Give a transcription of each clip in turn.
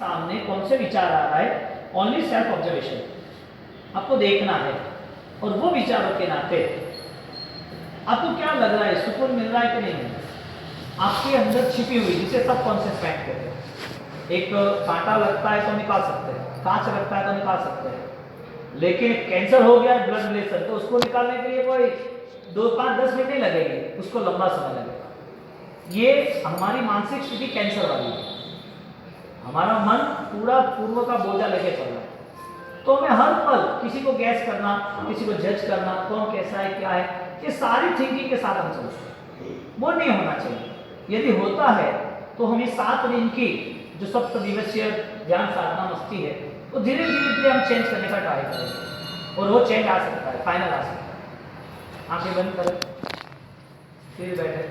सामने कौन से विचार आ रहा है, ओनली सेल्फ ऑब्जर्वेशन, आपको देखना है। और वो विचारों के नाते आपको क्या लग रहा है, सुकून मिल रहा है कि नहीं मिल रहा है, आपके अंदर छिपी हुई, जिसे सबकॉन्शियस माइंड कहते हैं। एक कांटा लगता है तो निकाल सकते हैं, कांच लगता है तो निकाल सकते हैं, लेकिन कैंसर हो गया ब्लड रिलेशन, तो उसको निकालने के लिए कोई 2, 5, 10 मिनट नहीं लगेगी, उसको लंबा समय लगेगा। ये हमारी मानसिक स्थिति कैंसर वाली है। हमारा मन पूरा पूर्व का बोझा लेके चल रहा है, तो हमें हर पल किसी को गैस करना, किसी को जज करना, कौन कैसा है क्या है, ये सारी थिंकिंग के साथ हम चलते हैं। वो नहीं होना चाहिए। यदि होता है तो हम इस 7 दिन की जो सप्त दिवसीय ध्यान साधना मस्ती है, वो धीरे धीरे हम चेंज करने का ट्राई करेंगे, और वो चेंज आ सकता है, फाइनल आ सकता है। आंखें बंद करें, फिर बैठे,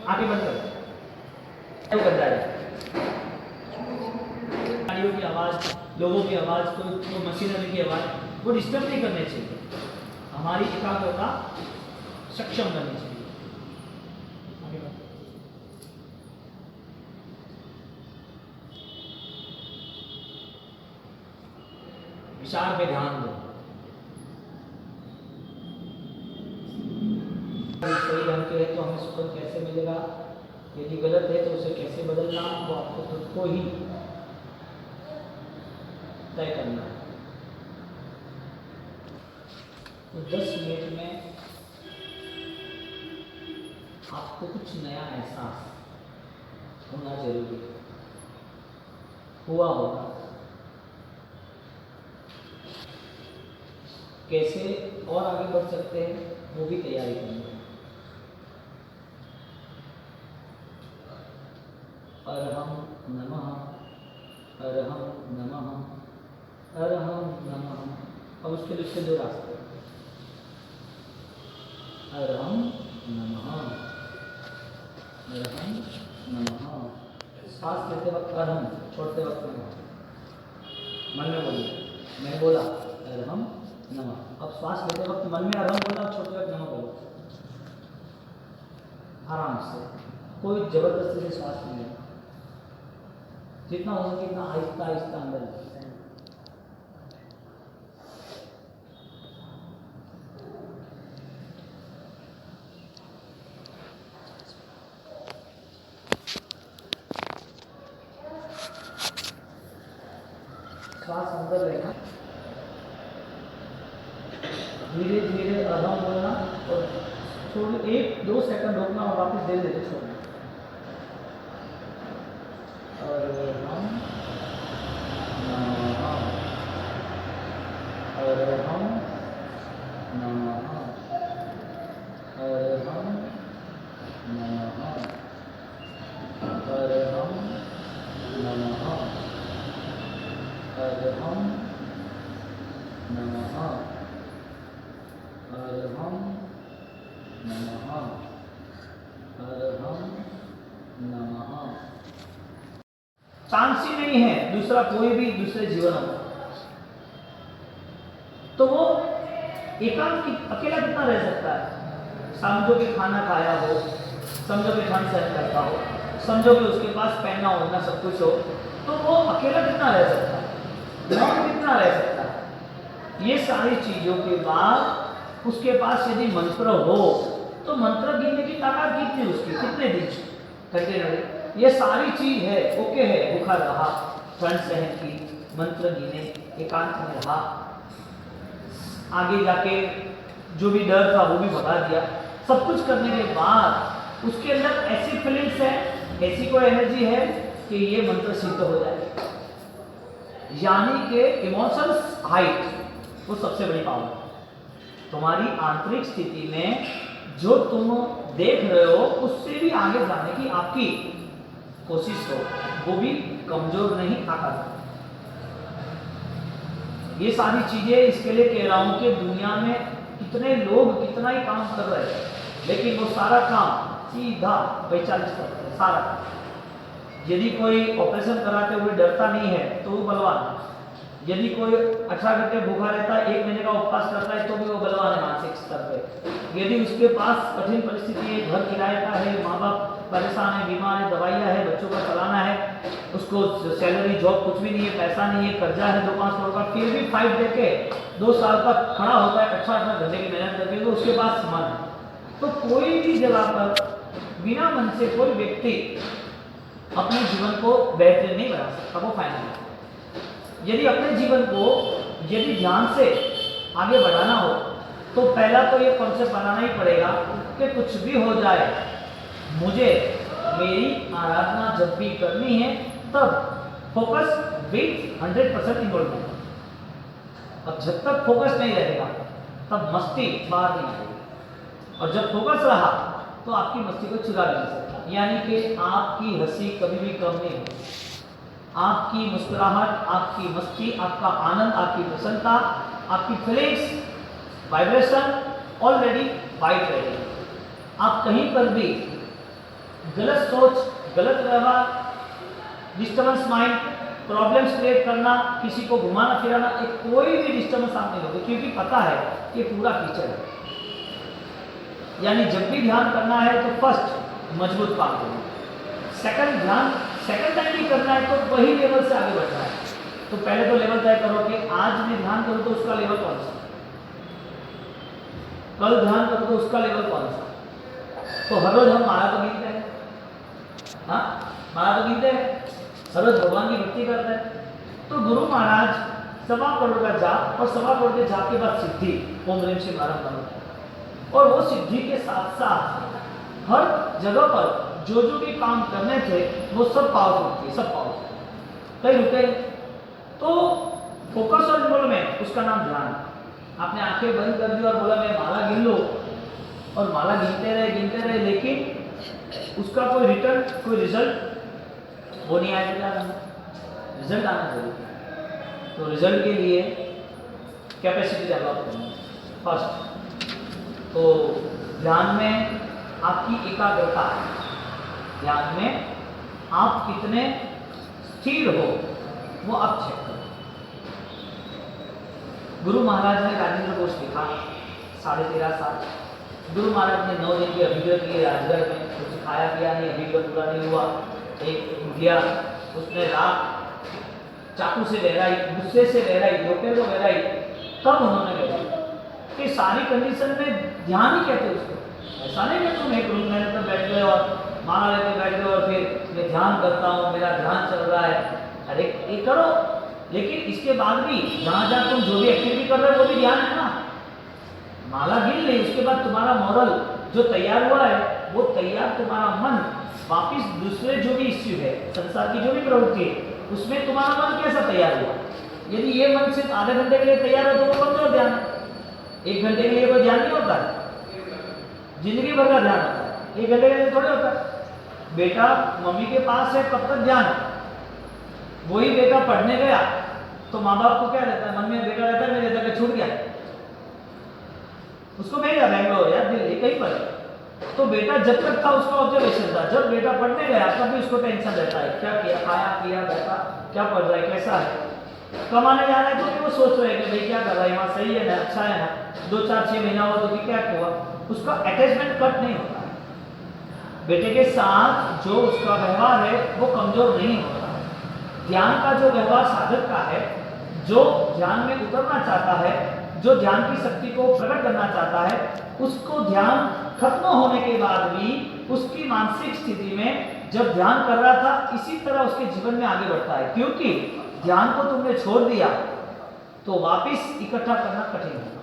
आंखें बंद करें, गाड़ियों की आवाज़, लोगों की आवाज़, कोई मशीनरी की आवाज़, वो डिस्टर्ब नहीं करनी चाहिए। हमारी एकाग्रता सक्षम करनी चाहिए। विचार पे ध्यान दो। सही ढंग के है तो हमें सुकून कैसे मिलेगा, यदि गलत है तो उसे कैसे बदलना, वो आपको खुद को ही तय करना है। तो 10 मिनट में आपको कुछ नया एहसास होना जरूरी है, हुआ होगा। कैसे और आगे बढ़ सकते हैं वो भी तैयारी करेंगे। अरहम नमः, अरहम नमः, अरहम नमः। अब उसके लिए 2 रास्ते, अरहम नमः, अरहम नमः। सांस लेते वक्त अरहम, छोड़ते वक्त नमः। मन में बोलिए, मैं बोला अरहम नमः। अब श्वास लेते वक्त मन में अरहम बोला, छोड़ते वक्त नमः बोला। आराम से, कोई जबरदस्ती से श्वास नहीं लेना, जितना हो सके इतना आहिस्ता आहिस्ता अंदर लेना। श्वास अंदर लेना, धीरे धीरे अरहम बोलना, और थोड़ी 1-2 सेकंड रोकना और वापस धीरे धीरे छोड़ना। अरहम नमः, अरहम नमः, अरहम नमः, अरहम नमः, अरहम नमः, अरहम नमः, अरहम नमः। चांस ही नहीं है दूसरा कोई भी दूसरे जीवन में, तो वो एकांत अकेला कितना रह सकता है। समझो कि खाना खाया हो, समझो कि ठंड सहन करता हो, समझो कि उसके पास पहनना ओढ़ना सब कुछ हो, तो वो अकेला कितना रह सकता है, मौन कितना रह सकता है। ये सारी चीजों के बाद उसके पास यदि मंत्र हो, तो मंत्र गिनने की ताकत कितनी उसकी, कितने दिन कंटिन्यू, ये सारी चीज है, ओके है, भूखा रहा, ठंड सहन की, मंत्र गिने, एकांत में रहा, आगे जाके जो भी डर था वो भी भगा दिया। सब कुछ करने के बाद उसके अंदर ऐसी फीलिंग्स है, ऐसी कोई एनर्जी है कि ये मंत्र सिद्ध हो जाए। यानी कि इमोशंस हाइट, वो सबसे बड़ी पावर है। तुम्हारी आंतरिक स्थिति में जो तुम देख रहे हो उससे भी आगे जाने की आपकी कोशिश हो, वो भी कमजोर नहीं, ताकत। ये सारी चीजें इसके लिए कह रहा हूं कि दुनिया में कितने लोग कितना ही काम कर रहे हैं, लेकिन वो सारा काम सीधा 45% सारा। यदि कोई ऑपरेशन कराते हुए डरता नहीं है तो वो बलवान। यदि कोई 18 घंटे भूखा रहता है, 1 महीने का उपवास करता है, तो भी वो बलवान है मानसिक स्तर पे। यदि उसके पास कठिन परिस्थिति है, घर किराए का है, माँ बाप परेशान है, बीमार है, दवाइयाँ है, बच्चों को चलाना है, उसको सैलरी जॉब कुछ भी नहीं है, पैसा नहीं है, कर्जा है 2-5 करोड़ का, फिर भी फाइट देके 2 साल तक खड़ा होता है 18 घंटे की मेहनत करके, तो उसके पास मन है। तो कोई भी जगह पर बिना मन से कोई व्यक्ति अपने जीवन को बेहतर नहीं बना सकता, वो फाइनल। यदि अपने जीवन को यदि ध्यान से आगे बढ़ाना हो तो पहला तो ये कॉन्सेप्ट बनाना ही पड़ेगा कि कुछ भी हो जाए, मुझे मेरी आराधना जब भी करनी है तब फोकस विथ 100% इन्वॉल्वमेंट। और जब तक फोकस नहीं रहेगा तब मस्ती बाहर नहीं आएगी, और जब फोकस रहा तो आपकी मस्ती को चुरा नहीं सकता। यानी कि आपकी हंसी कभी भी कम नहीं होगी, आपकी मुस्कुराहट, आपकी मस्ती, आपका आनंद, आपकी प्रसन्नता, आपकी फीलिंग्स, वाइब्रेशन ऑलरेडी वाइट रहेगी। आप कहीं पर भी गलत सोच, गलत व्यवहार, डिस्टर्बेंस माइंड, प्रॉब्लम्स क्रिएट करना, किसी को घुमाना फिराना, एक कोई भी डिस्टर्बेंस आप नहीं लोगे, क्योंकि पता है कि पूरा कीचड़ है। यानी जब भी ध्यान करना है तो फर्स्ट मजबूत काम करना, सेकंड ध्यान सेकंड टाइम भी करना है तो वही लेवल से आगे बढ़ना है। तो पहले तो लेवल तय करो कि आज मैं ध्यान करूँ तो उसका लेवल कौन सा, कल ध्यान करूँ तो उसका लेवल कौन सा। तो हर रोज हम माला तो गिनते हैं, हाँ माला तो गिनते हैं, हर रोज भगवान की भक्ति करते हैं। तो गुरु महाराज 1.25 करोड़ का जाप और 1.25 करोड़ के जाप के बाद सिद्धि ओम ह्रीम श्रीम आरंभ, और वो सिद्धि के साथ साथ हर जगह पर जो जो भी काम करने थे वो सब पावरफुल थे, सब पावरफुल, कहीं रुके। तो फोकस और इन्वॉल्वमेंट, उसका नाम ध्यान। आपने आंखें बंद कर दी और बोला मैं माला गिन लूं, और माला गिनते रहे, लेकिन उसका कोई रिटर्न, कोई रिजल्ट वो नहीं आएगा। रिजल्ट आना जरूरी। तो रिजल्ट के लिए कैपेसिटी डेवलप करना फर्स्ट। तो ध्यान में आपकी एकाग्रता, ध्यान में आप कितने स्थिर हो वो आप चेक करो। गुरु महाराज ने राजेंद्र कोश लिखा 13.5 साल। गुरु महाराज ने 9 दिन की अभिज्ञा की राजगढ़ में, कुछ खाया पिया नहीं, अभिज्ञा पूरा नहीं हुआ। एक गया, उसने रात चाकू से लहराई, गुस्से से लहराई, धोखे को लहराई, तब उन्होंने लहराई। कि सारी कंडीशन में ध्यान ही कहते उसको। ऐसा नहीं कि तुम एक रूम में अंदर बैठ गए और माला लेके बैठ गए और फिर मैं ध्यान करता हूँ, मेरा ध्यान चल रहा है। अरे ये करो, लेकिन इसके बाद भी जहाँ जहाँ तुम जो भी एक्टिविटी कर रहे हो वो भी ध्यान है ना। माला गिन ली, उसके बाद तुम्हारा मॉरल जो तैयार हुआ है, वो तैयार तुम्हारा मन वापिस दूसरे जो भी इश्यू है, संसार की जो भी प्रवृत्ति है, उसमें तुम्हारा मन कैसा तैयार हुआ। यदि ये मन सिर्फ आधे घंटे के लिए तैयार हो तो वो कमजोर ध्यान है। 1 घंटे के लिए कोई ध्यान नहीं होता है, जिंदगी भर का ध्यान होता है, 1 घंटे के लिए थोड़े होता है। बेटा मम्मी के पास है तब तक ध्यान है, वही बेटा पढ़ने गया तो माँ बाप को क्या रहता है, मन में बेटा रहता है मेरे जगह छूट गया, उसको भेजा बेंगलोर या दिल्ली कहीं पर। तो बेटा जब तक था उसका ऑब्जर्वेशन था, जब बेटा पढ़ने गया तब भी उसको टेंशन रहता है, क्या किया, खाया पिया, बैठा, क्या पढ़ रहा है, कैसा है। कमाने जा रहा है तो भी वो सोच रहे हैं कि भाई क्या कर रहा है, वहाँ सही है ना, अच्छा है ना, 2-4-6 महीना हुआ तो क्या हुआ, उसका अटैचमेंट कट नहीं होता है। बेटे के साथ जो उसका व्यवहार है वो कमजोर नहीं होता। ध्यान का जो व्यवहार साधक का है, जो ध्यान में उतरना चाहता है, जो ध्यान की शक्ति को प्रकट करना चाहता है, उसको ध्यान खत्म होने के बाद भी उसकी मानसिक स्थिति में जब ध्यान कर रहा था इसी तरह उसके जीवन में आगे बढ़ता है। क्योंकि ध्यान को तुमने छोड़ दिया तो वापिस इकट्ठा करना कठिन होगा,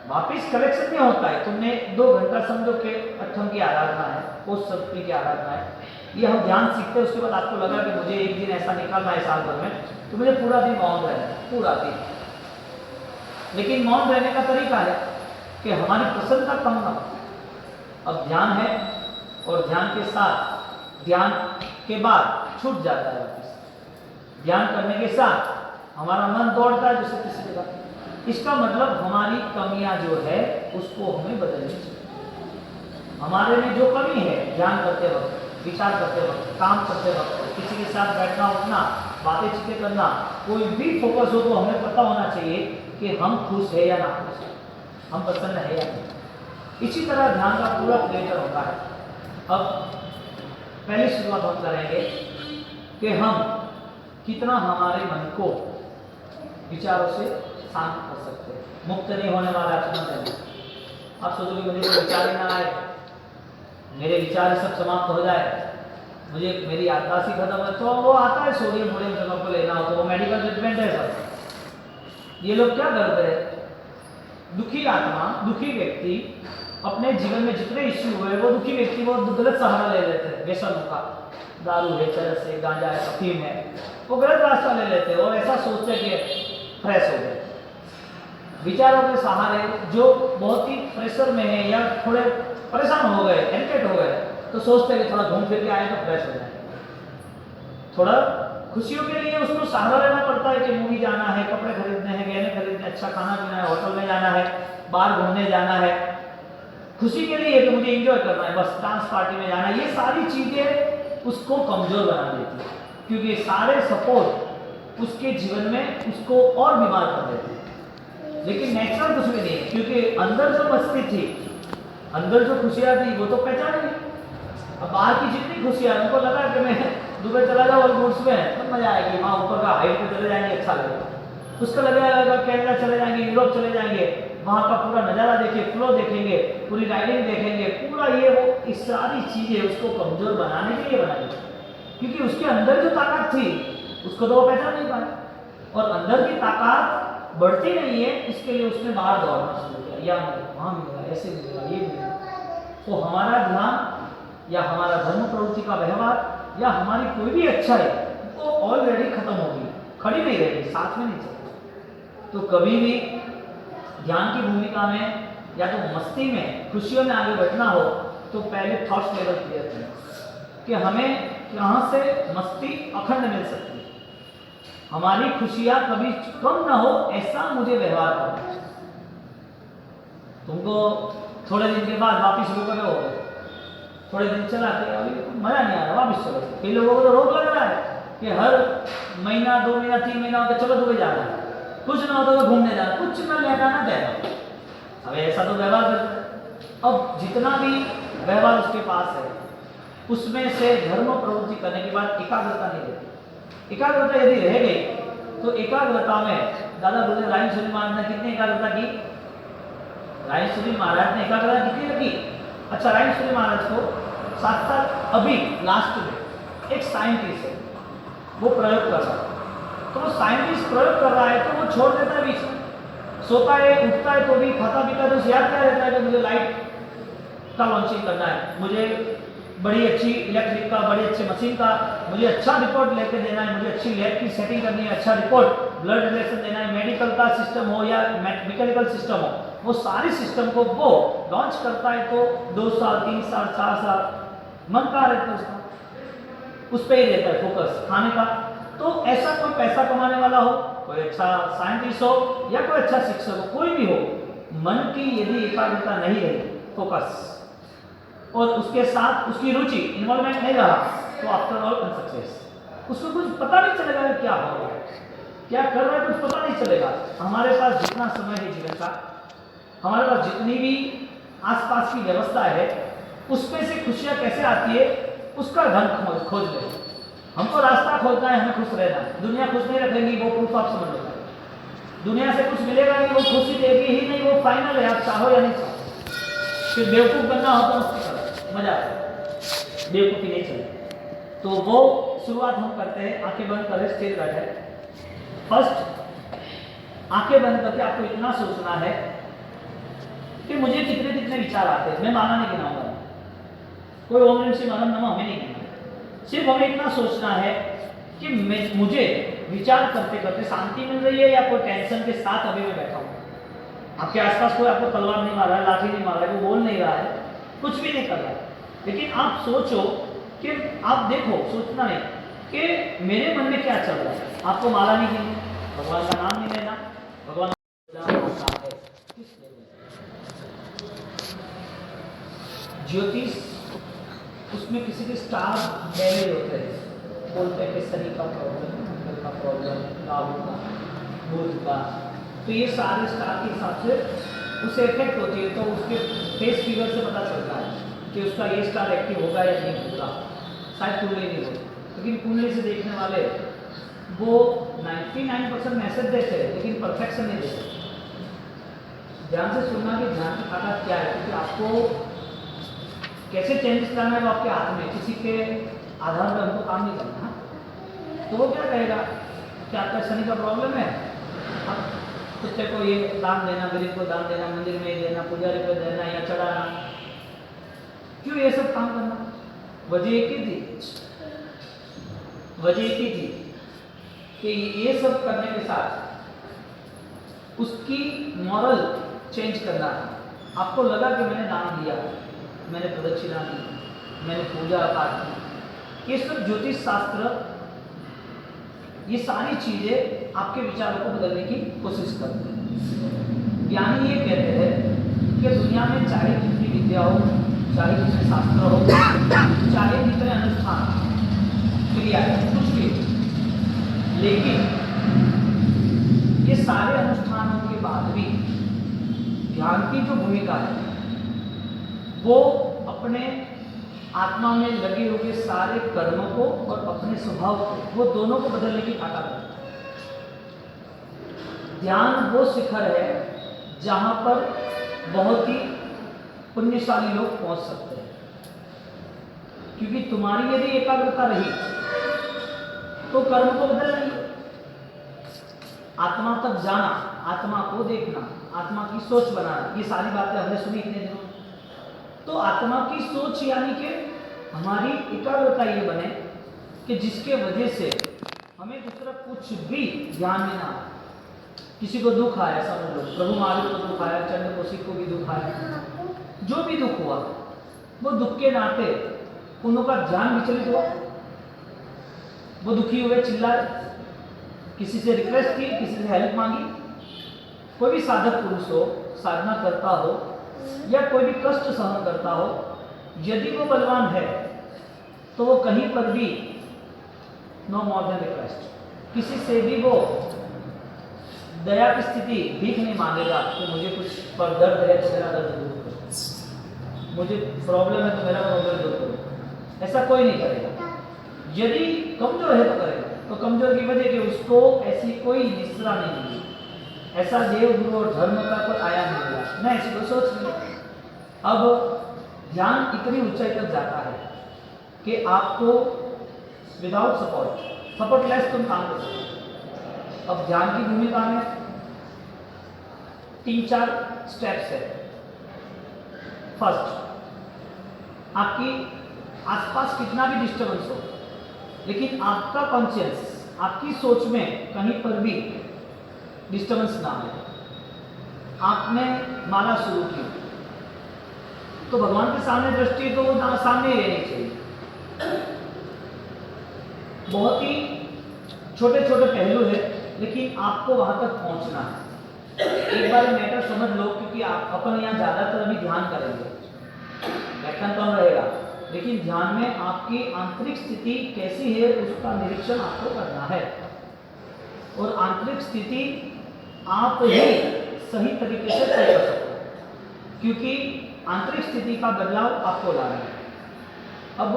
वापिस कलेक्शन नहीं होता है। तुमने 2 घंटा समझो कि अठम की आराधना है, उस शक्ति की आराधना है, ये हम ध्यान सीखते हैं। उसके बाद आपको लगा कि मुझे एक दिन ऐसा निकालना है साल भर में, तो मुझे पूरा दिन मौन रहना है, पूरा दिन। लेकिन मौन रहने का तरीका है कि हमारी प्रसन्नता कम ना हो। अब ध्यान है और ध्यान के साथ, ध्यान के बाद छूट जाता है वापस। ध्यान करने के साथ हमारा मन दौड़ता है दूसरे किसी जगह। इसका मतलब हमारी कमियां जो है उसको हमें बदलनी चाहिए। हमारे में जो कमी है, ध्यान करते वक्त, विचार करते वक्त, काम करते वक्त, किसी के साथ बैठना उठना, बातें चीतें करना, कोई भी फोकस हो तो हमें पता होना चाहिए कि हम खुश है या ना खुश है, हम प्रसन्न है या नहीं। इसी तरह ध्यान का पूरा क्रिएटर होता है। अब पहली शुरुआत हम करेंगे कि हम कितना हमारे मन को विचारों से शांत कर सकते हैं। मुक्त नहीं होने वाला आप आप सोचोगे मुझे कोई विचार ही ना आए, मेरे विचार सब समाप्त हो जाए, मुझे मेरी याददाश्त ही खत्म है, तो वो आता है सोडियम वोडियम जब आपको लेना हो तो वो मेडिकल ट्रीटमेंट है सर। ये लोग क्या करते हैं, दुखी आत्मा, दुखी व्यक्ति अपने जीवन में जितने इश्यू हुए वो दुखी व्यक्ति वो गलत सहारा ले लेते हैं, व्यसनों का, दारू है, चरस है, गांजा है, अफीम है, वो गलत रास्ता ले लेते हैं और ऐसा सोचते हैं कि फ्रेश हो गए। विचारों के सहारे जो बहुत ही प्रेशर में है या थोड़े परेशान हो गए, इरिटेट हो गए, तो सोचते हैं कि थोड़ा घूम फिर के आए तो फ्रेश हो जाए। थोड़ा खुशियों के लिए उसको सहारा लेना पड़ता है कि मूवी जाना है, कपड़े खरीदने हैं, गहने खरीदने, अच्छा खाना पीना है, होटल में जाना है, बाहर घूमने जाना है, खुशी के लिए कि मुझे एंजॉय करना है, बस डांस पार्टी में जाना है। ये सारी चीजें उसको कमजोर बना देती है, क्योंकि सारे सपोर्ट उसके जीवन में उसको और बीमार कर देते हैं। लेकिन नेचुरल कुछ भी नहीं है, क्योंकि अंदर जो मस्ती थी, अंदर जो खुशियां थी वो तो पहचानी नहीं। अब बाहर की जितनी खुशियां, उनको लगा कि मैं दुबई चला जाऊँ और गुड्स में तब मजा आएगी, वहाँ ऊपर का हाइट पे चले जाएंगे, अच्छा लगेगा। उसका लगेगा कनाडा चले जाएंगे, यूरोप चले जाएंगे, वहाँ का पूरा नज़ारा देखेंगे, फ्लो देखेंगे, पूरी राइडिंग देखेंगे, पूरा ये वो, इस सारी चीज़ें उसको कमज़ोर बनाने के लिए बनाई, क्योंकि उसके अंदर जो ताकत थी उसको तो वो पहचान नहीं पाया, और अंदर की ताकत बढ़ती नहीं है, इसके लिए उसने बाहर दौड़ना शुरू किया, या वहाँ मिलेगा, ऐसे मिलेगा, ये मिलेगा। तो हमारा ध्यान या हमारा धर्म प्रवृत्ति का व्यवहार या हमारी कोई भी अच्छाई वो ऑलरेडी खत्म होगी, खड़ी नहीं रहेगी, साथ में नहीं चलती। तो कभी भी ध्यान की भूमिका में या तो मस्ती में, खुशियों में आगे बढ़ना हो तो पहले थॉट्स लेवल क्लियर करें कि हमें कहाँ से मस्ती अखंड मिल सकती है, हमारी खुशियाँ कभी कम ना हो, ऐसा मुझे व्यवहार करना है। तुमको थोड़े दिन के बाद वापिस शुरू करो, थोड़े दिन चला के अभी मजा नहीं आ रहा, वापिस चलो। कई लोगों को तो रोक लग रहा है कि हर महीना, 2 महीना, 3 महीना होता चलो दुबई जाना है, कुछ ना होता तो घूमने जाना, कुछ ना लेना ना देना। अब ऐसा तो व्यवहार करते हैं। अब जितना भी व्यवहार उसके पास है उसमें से धर्म प्रवृत्ति करने के बाद एकाग्रता नहीं रहती। एकाग्रता यदि रह गई तो एकाग्रता में दादा बोले रायचूरी महाराज ने कितनी एकाग्रता की, रायचूरी महाराज ने एकाग्रता कितनी रखी। अच्छा, रायचूरी महाराज को साथ साथ अभी लास्ट में एक साइंटिस्ट है, वो प्रयोग कर रहा है, तो वो साइंटिस्ट प्रयोग कर रहा है तो वो छोड़ देता है बीच में, सोता है, उठता है तो भी, खाता पीता है तो याद क्या रहता है कि मुझे लाइट का लॉन्चिंग करना है, मुझे बड़ी अच्छी इलेक्ट्रिक का, बड़ी अच्छी मशीन का, मुझे अच्छा रिपोर्ट लेके देना है, मुझे अच्छी लैब की सेटिंग करनी है, अच्छा रिपोर्ट, ब्लड रिलेशन देना है, मेडिकल का सिस्टम हो या मैकेनिकल सिस्टम हो, वो सारी सिस्टम को वो लॉन्च करता है तो 2 साल, 3 साल, 4 साल मन कहाँ रहता है उसका, उस पर ही रहता है फोकस खाने का। तो ऐसा कोई पैसा कमाने वाला हो, कोई अच्छा साइंटिस्ट हो या कोई अच्छा शिक्षक हो, कोई भी हो, मन की यदि एकाग्रता नहीं रही, फोकस, और उसके साथ उसकी रुचि, इन्वॉल्वमेंट नहीं रहा, तो आफ्टर ऑल अनसक्सेस, उसको कुछ पता नहीं चलेगा कि क्या हो रहा है, क्या कर रहा है, कुछ पता नहीं चलेगा। हमारे पास जितना समय है जीवन का, हमारे पास जितनी भी आसपास की व्यवस्था है, उसमें से खुशियाँ कैसे आती है उसका ढंग खोज ले। हमको रास्ता खोजना है, हमें खुश रहना है। दुनिया खुश नहीं रखेगी, वो प्रूफ आप समझ लेना। दुनिया से कुछ मिलेगा नहीं, वो खुशी देगी ही नहीं, वो फाइनल है, आप चाहो या नहीं चाहो। फिर बेवकूफ़ बनना हो तो मस्ती करो, मजा आता है, बेवकूफ़ी नहीं चले। तो वो शुरुआत हम करते हैं, आंखें बंद करें, स्थिर बैठे। फर्स्ट आंखें बंद करके आपको इतना सोचना है कि मुझे कितने कितने विचार आते हैं, मैं माना नहीं गिनाऊंगा, कोई ओम नमः शिवाय नमः हमें नहीं गिना, सिर्फ हमें इतना सोचना है कि मुझे विचार करते करते शांति मिल रही है या कोई टेंशन के साथ अभी मैं बैठा हूँ। आपके आसपास कोई आपको तलवार नहीं मार रहा है, लाठी नहीं मार रहा है, वो बोल नहीं रहा है, कुछ भी नहीं कर रहा है, लेकिन आप सोचो कि आप देखो, सोचना नहीं कि मेरे मन में क्या चल रहा है। आपको माला नहीं गिनी, भगवान का नाम नहीं लेना, भगवान ज्योतिष, उसमें किसी के स्टार डैमेज होते हैं, बोलते हैं कि शनि का प्रॉब्लम, मंगल का प्रॉब्लम, राहु का, बुध का, तो ये सारे स्टार के हिसाब से उससे इफेक्ट होती है, तो उसके फेस फिगर से पता चलता है कि उसका ये स्टार एक्टिव होगा या नहीं होगा। शायद कुंडली नहीं होगी, लेकिन कुंडली से देखने वाले वो 99% मैसेज देते हैं, लेकिन परफेक्शन नहीं देते। ध्यान से सुनना कि ध्यान की ताकत क्या है, क्योंकि आपको कैसे चेंज करना है वो आपके हाथ में, किसी के आधार पर हमको काम नहीं करना। तो वो क्या कहेगा कि आपका शनि का प्रॉब्लम है, अब कुत्ते को ये दान देना, गरीब को दान देना, मंदिर में देना, पुजारी को देना या चढ़ाना, क्यों ये सब काम करना? वजह एक ही थी, वजह एक ही थी कि ये सब करने के साथ उसकी मॉरल चेंज करना था। आपको लगा कि मैंने दान दिया, मैंने प्रदक्षिणा दी, मैंने पूजा पाठ की, ये सब ज्योतिष शास्त्र, ये सारी चीजें आपके विचारों को बदलने की कोशिश करते हैं। ज्ञानी ये कहते हैं कि दुनिया में चाहे जितनी विद्या हो, चाहे जितने शास्त्र हो, चाहे जितने अनुष्ठान क्रिया है, कुछ भी, लेकिन ये सारे अनुष्ठानों के बाद भी ध्यान की जो भूमिका है वो अपने आत्मा में लगे हुए सारे कर्म को और अपने स्वभाव को, वो दोनों को बदलने की ताकत है। ध्यान वो शिखर है जहां पर बहुत ही पुण्यशाली लोग पहुंच सकते हैं, क्योंकि तुम्हारी यदि एकाग्रता रही तो कर्म को बदल नहीं। आत्मा तक जाना, आत्मा को देखना, आत्मा की सोच बनाना, ये सारी बातें हमने सुनी इतने दिनों। तो आत्मा की सोच यानी कि हमारी एकाग्रता ये बने कि जिसके वजह से हमें दूसरा कुछ भी ध्यान में ना। किसी को दुख आया, समझ लो प्रभु महावीर को दुख आया, चंद्र कौशिक को भी दुख आया, जो भी दुख हुआ वो दुख के नाते उनका ध्यान विचलित हुआ, वो दुखी हुए, चिल्लाए, किसी से रिक्वेस्ट की, किसी से हेल्प मांगी। कोई भी साधक पुरुष हो, साधना करता हो या कोई भी कष्ट सहन करता हो, यदि वो बलवान है तो वो कहीं पर भी नो मोर देन रिक्वेस्ट, किसी से भी वो दया की स्थिति भीख नहीं मांगेगा कि मुझे कुछ पर दर्द है तो मेरा दर्द दूर करो, मुझे प्रॉब्लम है तो मेरा प्रॉब्लम दूर करो, ऐसा कोई नहीं करेगा। यदि कमजोर है तो करेगा, तो कमजोर की वजह कि उसको ऐसी कोई निश्रा नहीं मिली, ऐसा देव गुरु और धर्म का कोई आयाम नहीं मिला, न ऐसी कोई सोच नहीं। अब ध्यान इतनी ऊंचाई तक जाता है कि आपको विदाउट सपोर्टलेस तुम काम कर सकते। अब ध्यान की भूमिका में 3-4 स्टेप्स है। फर्स्ट, आपकी आसपास कितना भी डिस्टर्बेंस हो, लेकिन आपका कॉन्शियस, आपकी सोच में कहीं पर भी डिस्टर्बेंस ना आए। आपने माला शुरू की तो भगवान के सामने दृष्टि तो सामने ही रहनी चाहिए। बहुत ही छोटे छोटे पहलू है, लेकिन आपको वहां तक पहुंचना है। एक बार मैटर समझ लो, क्योंकि आप अपन यहाँ ज्यादातर अभी ध्यान करेंगे, व्याख्यान कम रहेगा, लेकिन ध्यान में आपकी आंतरिक स्थिति कैसी है उसका निरीक्षण आपको करना है। और आंतरिक स्थिति आप ही सही तरीके से तय कर सकते हो, क्योंकि आंतरिक स्थिति का बदलाव आपको लाना है। अब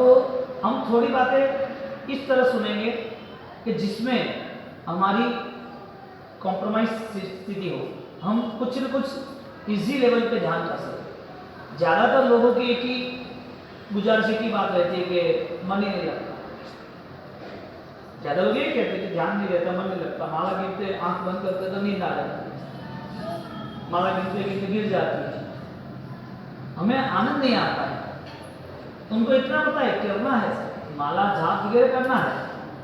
हम थोड़ी बातें इस तरह सुनेंगे कि जिसमें हमारी कॉम्प्रोमाइज स्थिति हो, हम कुछ न कुछ इजी लेवल पे ध्यान कर सकें। ज़्यादातर लोगों की एक ही गुजारिश की बात रहती है कि मन ही नहीं लगता। ज़्यादा लोग ये कहते हैं कि ध्यान नहीं रहता, मन नहीं लगता, माला गिनते आंख बंद करते तो नींद आ जाती, माला गिनते गिनते गिर जाती है, हमें आनंद नहीं आता है। उनको इतना पता है करना है, माला जाप वगैरह करना है,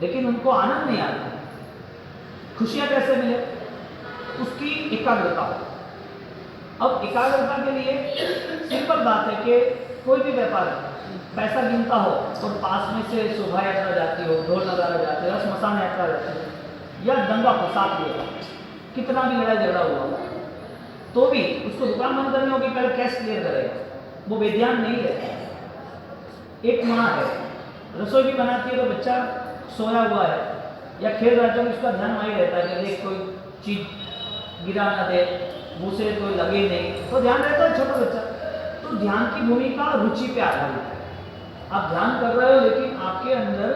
लेकिन उनको आनंद नहीं आता है। खुशियाँ कैसे मिले? उसकी एकाग्रता। अब एकाग्रता के लिए सिंपल बात है कि कोई भी व्यापार पैसा गिनता हो और पास में से शोभा यात्रा जाती हो, ढोल नगारा जाते हो, श्मशान यात्रा जाती हो, या दंगा फसाद हुआ, कितना भी लड़ाई झगड़ा हुआ हो, तो भी उसको दुकान बंद करनी होगी, पहले कैश क्लियर करेगा, वो बेध्यान नहीं रहता। एक माँ है, रसोई भी बनाती है तो बच्चा सोया हुआ है या खेल रहा है तो उसका ध्यान वहीं रहता है कि देख कोई चीज़ गिरा ना दे, मुँह से कोई लगे नहीं, तो ध्यान रहता है छोटा बच्चा। तो ध्यान की भूमिका रुचि पे आधारित है। आप ध्यान कर रहे हो लेकिन आपके अंदर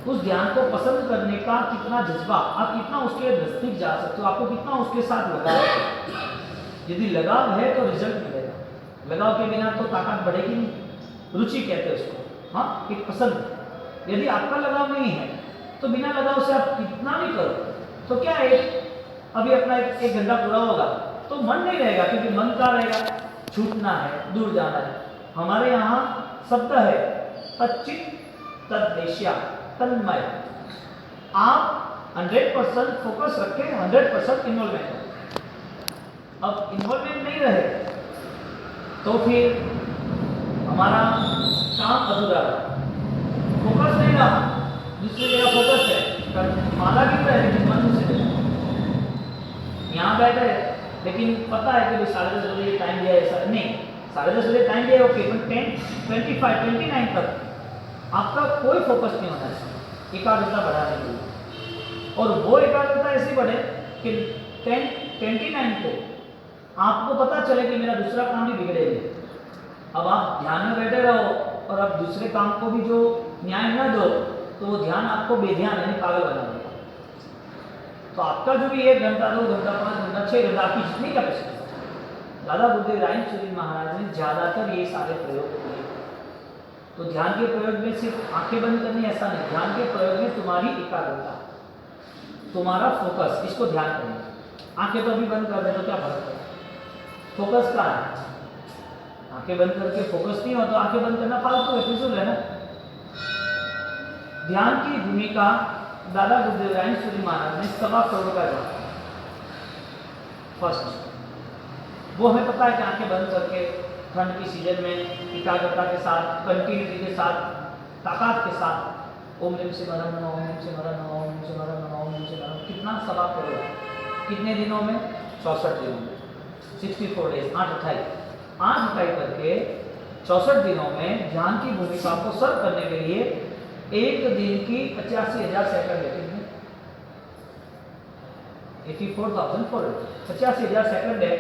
उस ध्यान को पसंद करने का कितना जज्बा, आप कितना उसके नजदीक जा सकते हो, आपको कितना उसके साथ लगाव है। यदि लगाव है तो रिजल्ट मिलेगा, लगाव के बिना तो ताकत बढ़ेगी नहीं। रुचि कहते हैं उसको, हाँ, एक पसंद। यदि आपका लगाव नहीं है तो बिना लगाव से आप कितना भी करो तो क्या है, अभी अपना एक घंटा पूरा होगा तो मन नहीं रहेगा, क्योंकि मन का रहेगा, छूटना है, दूर जाना है। हमारे यहाँ शब्द है तच्चित तद्देश्या, तन्मय। आप 100% फोकस रखें, 100% इन्वॉल्वमेंट हो। अब इन्वॉल्वमेंट नहीं रहे तो फिर हमारा काम अधूरा रहा, फोकस नहीं रहा, दूसरी जगह फोकस है, माला गिर रहा है लेकिन मन दूसरी जगह। यहाँ बैठे लेकिन पता है कि 10:30 बजे टाइम दिया है, ऐसा नहीं, 10:30 बजे टाइम दिया ओके, पर 10, 25, 29 तक आपका कोई फोकस नहीं होना चाहिए एकाग्रता बढ़ाने के लिए। और वो एकाग्रता ऐसी बढ़े कि 10, 29 को आपको पता चले कि मेरा दूसरा काम भी बिगड़ेगा। अब आप ध्यान में बैठे रहो और अब दूसरे काम को भी जो न्याय न दो तो वो ध्यान आपको बेध्यान यानी पागल बना देगा। तो आपका जो भी 1 घंटा, 2 घंटा, 5 घंटा, 6 घंटा आपकी जितनी कैपेसिटी, दादा बुद्धदेव रायचूरी महाराज ने ज़्यादातर ये सारे प्रयोग किए। तो ध्यान के प्रयोग में सिर्फ आंखें बंद करनी ऐसा नहीं, ध्यान के प्रयोग में तुम्हारी एकाग्रता, तुम्हारा फोकस, इसको ध्यान करना। आंखें तो अभी बंद कर दे तो क्या फर्क पड़ता है, फोकस कहाँ है? आंखें बंद करके फोकस नहीं हो तो आंखें बंद करना फालतू है, फिजूल है ना। ध्यान की भूमिका दादा बुद्धदेव रायचूरी महाराज ने 1.25 करोड़ का दिया। फर्स्ट वो हमें पता है कि आंखें बंद करके ठंड की सीजन में एकाग्रता के साथ, कंटिन्यूटी के साथ, ताकत के साथ ओम ह्रीं से मरम नमः, ओम ह्रीं से मरम नमः, ओम ह्रीं से मरम नमः, ओम ह्रीं से मरम, कितना 1.25 करोड़, कितने दिनों में? 64 दिनों में, 64 डेज, 8 अठाई करके 64 दिनों में ध्यान की भूमिका को सर्व करने के लिए एक दिन की 85,000 सेकंड लेते हैं। 84,400, 85,000 सेकंड है।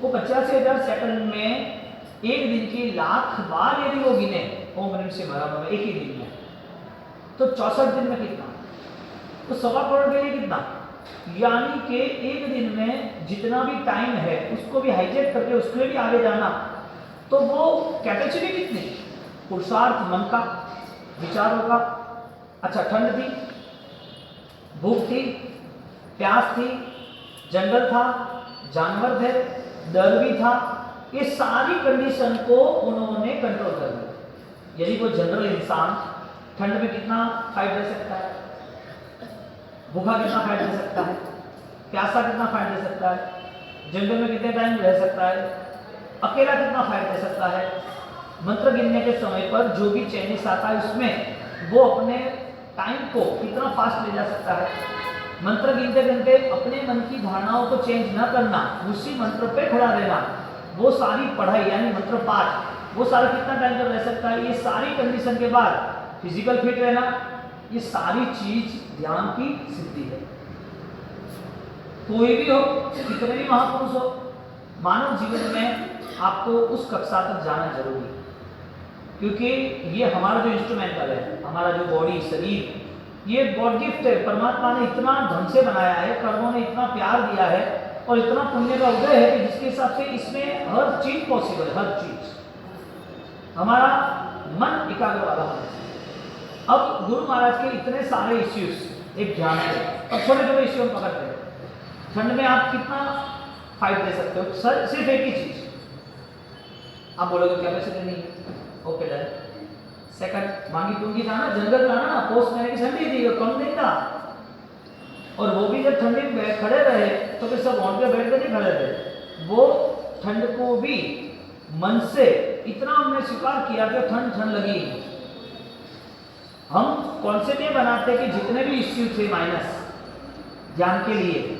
वो 85,000 सेकंड में एक दिन की 1,00,000 बार यदि वो गिने ओम ह्रीं से मरम नमः एक ही दिन में, तो 64 दिन में कितना? तो 1.25 करोड़ के लिए कितना? यानी कि एक दिन में जितना भी टाइम है उसको भी हाईजेक करके उसके भी आगे जाना, तो वो कैपेसिटी कितनी? पुरुषार्थ मन का, विचारों का। अच्छा, ठंड थी, भूख थी, प्यास थी, जंगल था, जानवर थे, डर भी था, ये सारी कंडीशन को उन्होंने कंट्रोल कर दिया। यदि कोई जनरल इंसान ठंड में कितना फाइट दे सकता है, भूखा कितना फाइट दे सकता है, प्यासा कितना फाइट दे सकता है, जंगल में कितने टाइम रह सकता है, अकेला कितना फाइट दे सकता है, मंत्र गिनने के समय पर जो भी चैनिस आता है उसमें वो अपने टाइम को कितना फास्ट ले जा सकता है, मंत्र गिनते गिनते अपने मन की धारणाओं को चेंज न करना, उसी मंत्र पे खड़ा रहना, वो सारी पढ़ाई यानी मंत्र पाठ, वो सारा कितना टाइम तक रह सकता है, ये सारी कंडीशन के बाद फिजिकल फिट रहना, ये सारी चीज ध्यान की सिद्धि है। कोई भी हो, कितने भी महापुरुष हो, मानव जीवन में आपको उस कक्षा तक जाना जरूरी है, क्योंकि ये हमारा जो इंस्ट्रूमेंटल है, हमारा जो बॉडी, शरीर, ये गॉड गिफ्ट है। परमात्मा ने इतना ढंग से बनाया है, कर्मों ने इतना प्यार दिया है और इतना पुण्य का उदय है कि जिसके हिसाब से इसमें हर चीज पॉसिबल है, हर चीज। हमारा मन एकाग्र वाला होना चाहिए। अब गुरु महाराज के इतने सारे इश्यूज एक ध्यान है, अब छोटे छोटे इश्यू हम पकड़ते हैं। ठंड में आप कितना फाइट दे सकते हो? सर सिर्फ एक ही चीज, आप बोलोगे कैपेसिटी नहीं है, ओके डन। सेकंड, मांगी टूंगी था ना, जंगल था ना, पोस्ट मैंने की ठंडी थी, कम नहीं था, और वो भी जब ठंडी में खड़े रहे तो फिर सब ऑन पे बैठ कर नहीं खड़े थे, वो ठंड को भी मन से इतना हमने स्वीकार किया कि ठंड ठंड लगी। हम कॉन्सेप्ट ये बनाते कि जितने भी इश्यू थे माइनस ध्यान के लिए,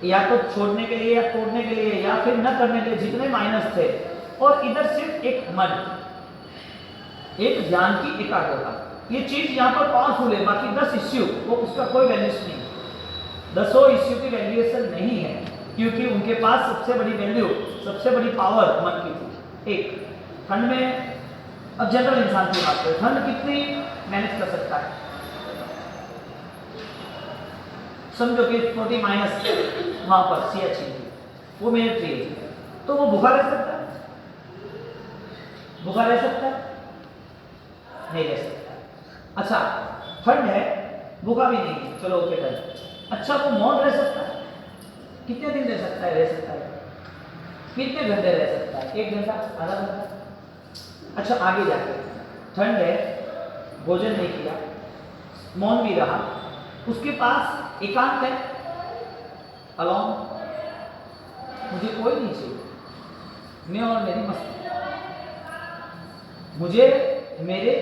या तो छोड़ने के लिए या तोड़ने के लिए या फिर न करने के लिए, जितने माइनस थे, और इधर सिर्फ एक मन, एक ध्यान की एकाग्रता, ये चीज यहाँ पर पावरफुल है। बाकी 10 इश्यू वो उसका कोई वैल्यूएशन नहीं, 10 इश्यू की वैल्यूएशन नहीं है। क्योंकि उनके पास सबसे बड़ी वैल्यू, सबसे बड़ी पावर मन की थी। एक ठंड में, अब जनरल इंसान की बात करें, ठंड कितनी मैनेज कर सकता है? समझो कि 40 माइनस वहां पर सियाचिन थी, वो मिलिट्री है, तो वो भूखा रह सकता है? भूखा रह सकता है? नहीं रह सकता। अच्छा, ठंड है, भूखा भी नहीं है, चलो ओके ठंड। अच्छा, वो मौन रह सकता है? कितने दिन रह सकता है? रह सकता है। कितने घंटे रह सकता है? 1 घंटा, आधा घंटा। अच्छा, आगे जाके ठंड है, भोजन नहीं किया, मौन भी रहा, उसके पास एकांत है, अलोन, मुझे कोई नहीं चाहिए, मैं और मेरी मस्ती, मुझे मेरे